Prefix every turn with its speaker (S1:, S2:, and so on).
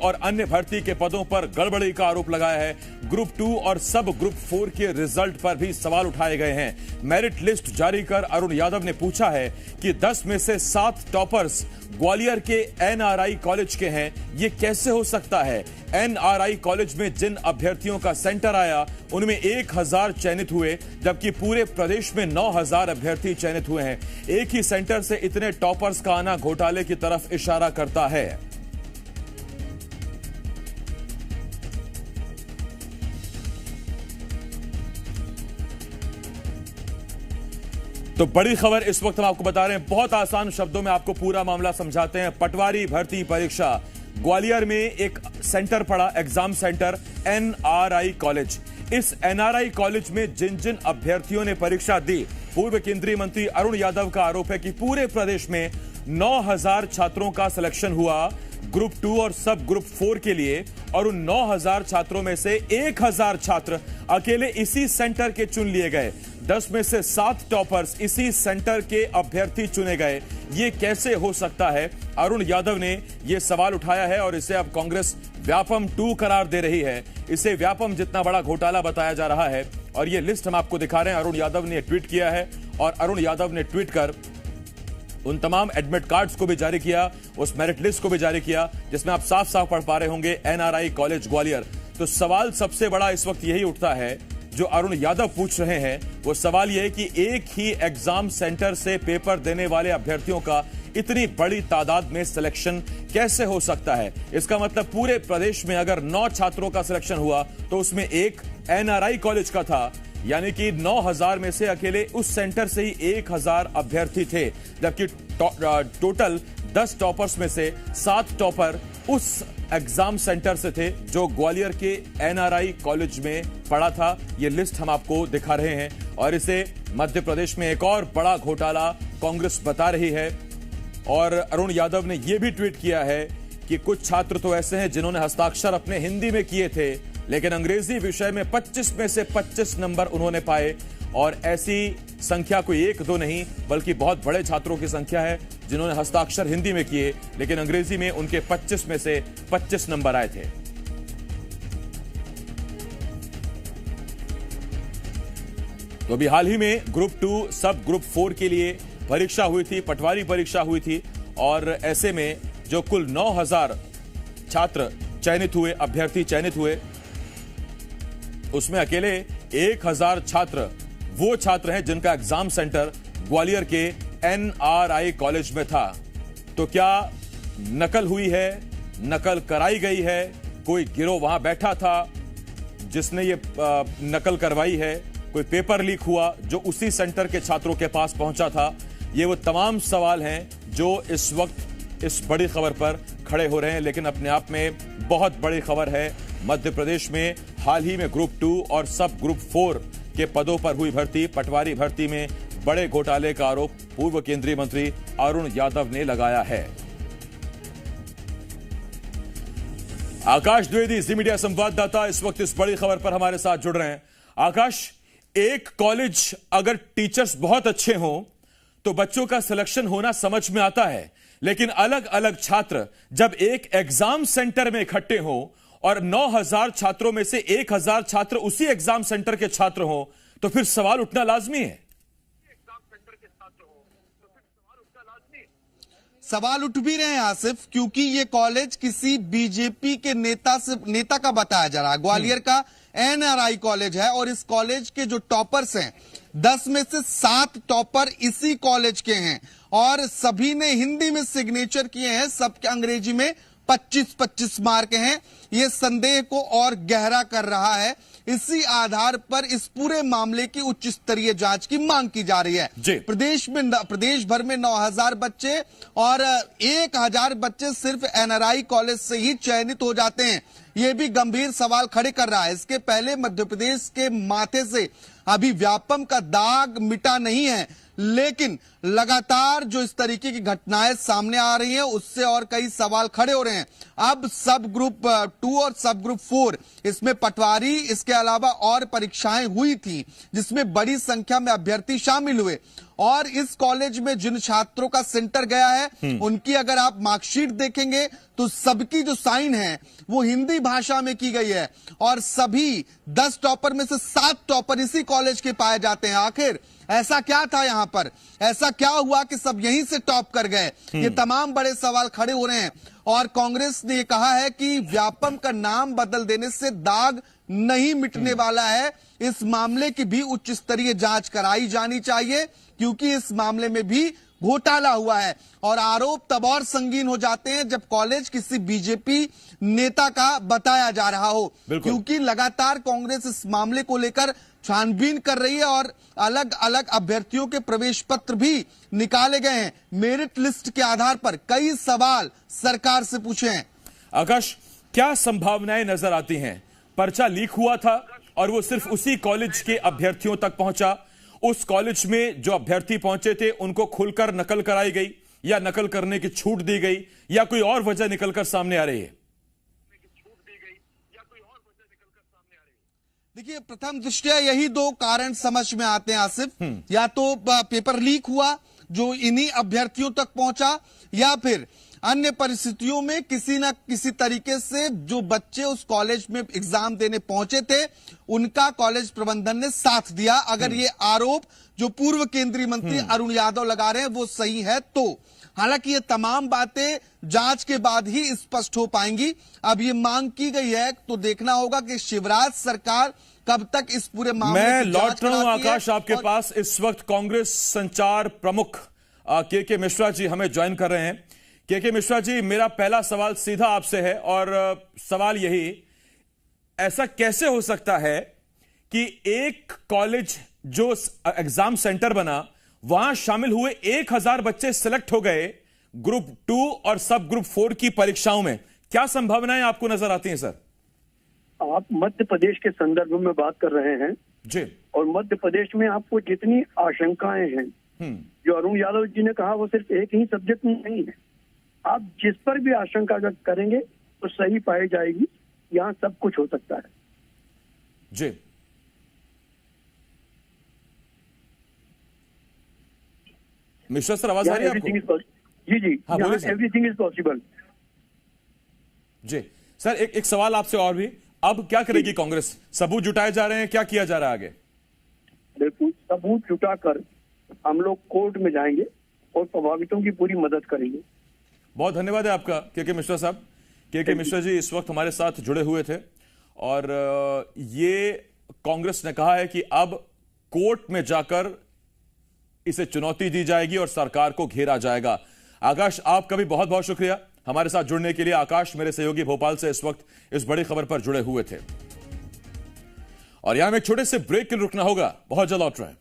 S1: और अन्य भर्ती के पदों पर गड़बड़ी का आरोप लगाया है। ग्रुप 2 और सब ग्रुप 4 के रिजल्ट पर भी सवाल उठाए गए हैं। मेरिट लिस्ट जारी कर अरुण यादव ने पूछा है कि 10 में से 7 टॉपर्स ग्वालियर के एनआरआई कॉलेज के हैं, ये कैसे हो सकता है? एनआरआई कॉलेज में जिन अभ्यर्थियों का सेंटर आया उनमें 1000 चयनित हुए, जबकि पूरे प्रदेश में 9000 अभ्यर्थी चयनित हुए हैं। एक ही सेंटर से इतने टॉपर्स का आना घोटाले की तरफ इशारा करता है। तो बड़ी खबर इस वक्त हम आपको बता रहे हैं, बहुत आसान शब्दों में आपको पूरा मामला समझाते हैं। पटवारी भर्ती परीक्षा ग्वालियर में एक सेंटर पड़ा, एग्जाम सेंटर एनआरआई कॉलेज। इस एनआरआई कॉलेज में जिन जिन अभ्यर्थियों ने परीक्षा दी, पूर्व केंद्रीय मंत्री अरुण यादव का आरोप है कि पूरे प्रदेश में 9000 छात्रों का सिलेक्शन हुआ ग्रुप 2 और सब ग्रुप 4 के लिए, और उन 9000 छात्रों में से 1000 छात्र अकेले इसी सेंटर के चुन लिए गए। 10 में से 7 टॉपर्स इसी सेंटर के अभ्यर्थी चुने गए। ये कैसे हो सकता है? अरुण यादव ने यह सवाल उठाया है और इसे अब कांग्रेस व्यापम 2 करार दे रही है। इसे व्यापम जितना बड़ा घोटाला बताया जा रहा है। और यह लिस्ट हम आपको दिखा रहे हैं। अरुण यादव ने ट्वीट किया है और अरुण यादव ने ट्वीट कर उन तमाम एडमिट कार्ड्स को भी जारी किया, उस मेरिट लिस्ट को भी जारी किया, जिसमें आप साफ साफ पढ़ पा रहे होंगे एनआरआई कॉलेज ग्वालियर। तो सवाल सबसे बड़ा इस वक्त यही उठता है जो अरुण यादव पूछ रहे हैं। वो सवाल यह है कि एक ही एग्जाम सेंटर से पेपर देने वाले अभ्यर्थियों का इतनी बड़ी तादाद में सिलेक्शन कैसे हो सकता है? इसका मतलब पूरे प्रदेश में अगर 9 छात्रों का सिलेक्शन हुआ तो उसमें एक एनआरआई कॉलेज का था, यानी कि 9000 में से अकेले उस सेंटर से ही 1000 अभ्यर्थी थे, जबकि टोटल 10 टॉपर्स में से 7 टॉपर उस एग्जाम सेंटर से थे जो ग्वालियर के एनआरआई कॉलेज में पड़ा था। यह लिस्ट हम आपको दिखा रहे हैं और इसे मध्य प्रदेश में एक और बड़ा घोटाला कांग्रेस बता रही है। और अरुण यादव ने यह भी ट्वीट किया है कि कुछ छात्र तो ऐसे हैं जिन्होंने हस्ताक्षर अपने हिंदी में किए थे, लेकिन अंग्रेजी विषय में 25 में से 25 नंबर उन्होंने पाए। और ऐसी संख्या कोई 1-2 नहीं बल्कि बहुत बड़े छात्रों की संख्या है जिन्होंने हस्ताक्षर हिंदी में किए, लेकिन अंग्रेजी में उनके 25 में से 25 नंबर आए थे। तो अभी हाल ही में ग्रुप 2 सब ग्रुप 4 के लिए परीक्षा हुई थी, पटवारी परीक्षा हुई थी, और ऐसे में जो कुल 9000 छात्र चयनित हुए, अभ्यर्थी चयनित हुए, उसमें अकेले 1000 छात्र वो छात्र हैं जिनका एग्जाम सेंटर ग्वालियर के एनआरआई कॉलेज में था। तो क्या नकल हुई है, नकल कराई गई है, कोई गिरोह वहां बैठा था जिसने ये नकल करवाई है, कोई पेपर लीक हुआ जो उसी सेंटर के छात्रों के पास पहुंचा था? ये वो तमाम सवाल हैं जो इस वक्त इस बड़ी खबर पर खड़े हो रहे हैं। लेकिन अपने आप में बहुत बड़ी खबर है, मध्य प्रदेश में हाल ही में ग्रुप 2 और सब ग्रुप 4 के पदों पर हुई भर्ती, पटवारी भर्ती में बड़े घोटाले का आरोप पूर्व केंद्रीय मंत्री अरुण यादव ने लगाया है। आकाश द्विवेदी, जी मीडिया संवाददाता, इस वक्त इस बड़ी खबर पर हमारे साथ जुड़ रहे हैं। आकाश, एक कॉलेज अगर टीचर्स बहुत अच्छे हों तो बच्चों का सिलेक्शन होना समझ में आता है, लेकिन अलग अलग छात्र जब एक एग्जाम सेंटर में इकट्ठे हों और 9000 छात्रों में से 1000 छात्र उसी एग्जाम सेंटर के छात्र हों तो फिर सवाल उठना लाजमी है।
S2: सवाल उठ भी रहे हैं आसिफ, क्योंकि ये कॉलेज किसी बीजेपी के नेता का बताया जा रहा है। ग्वालियर का एनआरआई कॉलेज है और इस कॉलेज के जो टॉपर्स हैं 10 में से 7 टॉपर इसी कॉलेज के हैं और सभी ने हिंदी में सिग्नेचर किए हैं, सबके अंग्रेजी में 25-25 मार्क हैं। यह संदेह को और गहरा कर रहा है। इसी आधार पर इस पूरे मामले की उच्च स्तरीय जांच की मांग की जा रही है। प्रदेश भर में 9000 बच्चे और 1000 बच्चे सिर्फ एनआरआई कॉलेज से ही चयनित हो जाते हैं, यह भी गंभीर सवाल खड़े कर रहा है। इसके पहले मध्य प्रदेश के माथे से अभी व्यापम का दाग मिटा नहीं है, लेकिन लगातार जो इस तरीके की घटनाएं सामने आ रही हैं उससे और कई सवाल खड़े हो रहे हैं। अब सब ग्रुप 2 और सब ग्रुप 4 इसमें पटवारी, इसके अलावा और परीक्षाएं हुई थी जिसमें बड़ी संख्या में अभ्यर्थी शामिल हुए और इस कॉलेज में जिन छात्रों का सेंटर गया है उनकी अगर आप मार्कशीट देखेंगे तो सबकी जो साइन है वो हिंदी भाषा में की गई है और सभी 10 टॉपर में से 7 टॉपर इसी कॉलेज के पाए जाते हैं। आखिर ऐसा क्या था यहां पर, ऐसा क्या हुआ कि सब यहीं से टॉप कर गए? ये तमाम बड़े सवाल खड़े हो रहे हैं और कांग्रेस ने कहा है कि व्यापम का नाम बदल देने से दाग नहीं मिटने वाला है। इस मामले की भी उच्च स्तरीय जांच कराई जानी चाहिए क्योंकि इस मामले में भी घोटाला हुआ है और आरोप तब और संगीन हो जाते हैं जब कॉलेज किसी बीजेपी नेता का बताया जा रहा हो, क्योंकि लगातार कांग्रेस इस मामले को लेकर छानबीन कर रही है और अलग अलग अभ्यर्थियों के प्रवेश पत्र भी निकाले गए हैं। मेरिट लिस्ट के आधार पर कई सवाल सरकार से पूछे हैं।
S1: आकाश, क्या संभावनाएं नजर आती हैं? पर्चा लीक हुआ था और वो सिर्फ उसी कॉलेज के अभ्यर्थियों तक पहुंचा। उस कॉलेज में जो अभ्यर्थी पहुंचे थे उनको खुलकर नकल कराई गई या नकल करने की छूट दी गई या कोई और वजह निकलकर सामने आ रही है?
S2: देखिए, प्रथम दृष्टया यही 2 कारण समझ में आते हैं आसिफ। या तो पेपर लीक हुआ जो इन्हीं अभ्यर्थियों तक पहुंचा या फिर अन्य परिस्थितियों में किसी न किसी तरीके से जो बच्चे उस कॉलेज में एग्जाम देने पहुंचे थे उनका कॉलेज प्रबंधन ने साथ दिया। अगर ये आरोप जो पूर्व केंद्रीय मंत्री अरुण यादव लगा रहे हैं वो सही है तो। हालांकि ये तमाम बातें जांच के बाद ही स्पष्ट हो पाएंगी। अब ये मांग की गई है तो देखना होगा कि शिवराज सरकार कब तक इस पूरे मामले
S1: मैं
S2: की
S1: लौट रहा हूं आकाश आपके
S2: और...
S1: पास। इस वक्त कांग्रेस संचार प्रमुख के मिश्रा जी हमें ज्वाइन कर रहे हैं। के मिश्रा जी, मेरा पहला सवाल सीधा आपसे है और सवाल यही, ऐसा कैसे हो सकता है कि एक कॉलेज जो एग्जाम सेंटर बना वहां शामिल हुए 1000 बच्चे सिलेक्ट हो गए ग्रुप 2 और सब ग्रुप 4 की परीक्षाओं में? क्या संभावनाएं आपको नजर आती हैं सर?
S3: आप मध्य प्रदेश के संदर्भ में बात कर रहे हैं
S1: जी, और
S3: मध्य प्रदेश में आपको जितनी आशंकाएं हैं जो अरुण यादव जी ने कहा वो सिर्फ एक ही सब्जेक्ट में नहीं है। आप जिस पर भी आशंका व्यक्त करेंगे तो सही पाई जाएगी। यहाँ सब कुछ हो सकता है।
S1: जी, मिश्रा सर, आवाज आ रही है आपको?
S3: जी जी, एवरीथिंग इज पॉसिबल।
S1: जी सर, एक सवाल आपसे और भी, अब क्या करेगी कांग्रेस? सबूत जुटाए जा रहे हैं, क्या किया जा रहा है आगे?
S3: बिल्कुल, सबूत जुटाकर हम लोग कोर्ट में जाएंगे और प्रभावितों की पूरी मदद करेंगे।
S1: बहुत धन्यवाद है आपका के मिश्रा साहब। के मिश्रा जी इस वक्त हमारे साथ जुड़े हुए थे और ये कांग्रेस ने कहा है कि अब कोर्ट में जाकर इसे चुनौती दी जाएगी और सरकार को घेरा जाएगा। आकाश, आपका भी बहुत बहुत शुक्रिया हमारे साथ जुड़ने के लिए। आकाश मेरे सहयोगी भोपाल से इस वक्त इस बड़ी खबर पर जुड़े हुए थे और यहां में एक छोटे से ब्रेक के लिए रुकना होगा। बहुत जल्द लौट रहे हैं।